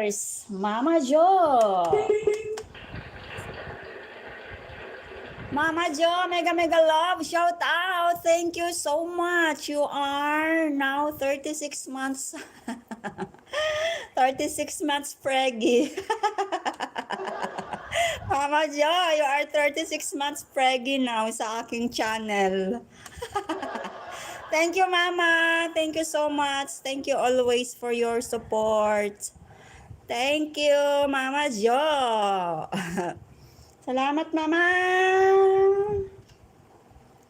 viewers, Mama Jo. Mama Jo, mega love, shout out. Thank you so much. You are now 36 months. 36 months preggy. Mama Jo, you are 36 months preggy now sa aking channel. Thank you, Mama. Thank you so much. Thank you always for your support. Thank you, Mama Jo. Salamat, Mama.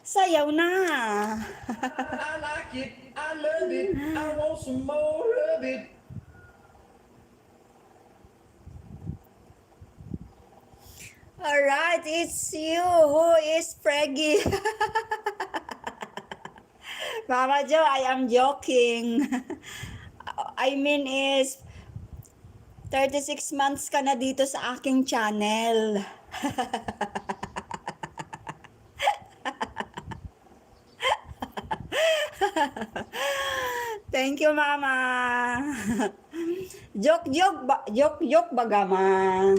Sayaw na. I like it, I love it, I want some more of it. Alright, it's you who is preggy. Mama Jo, I am joking. I mean is 36 months ka na dito sa aking channel. Thank you, Mama. Joke baga, ma.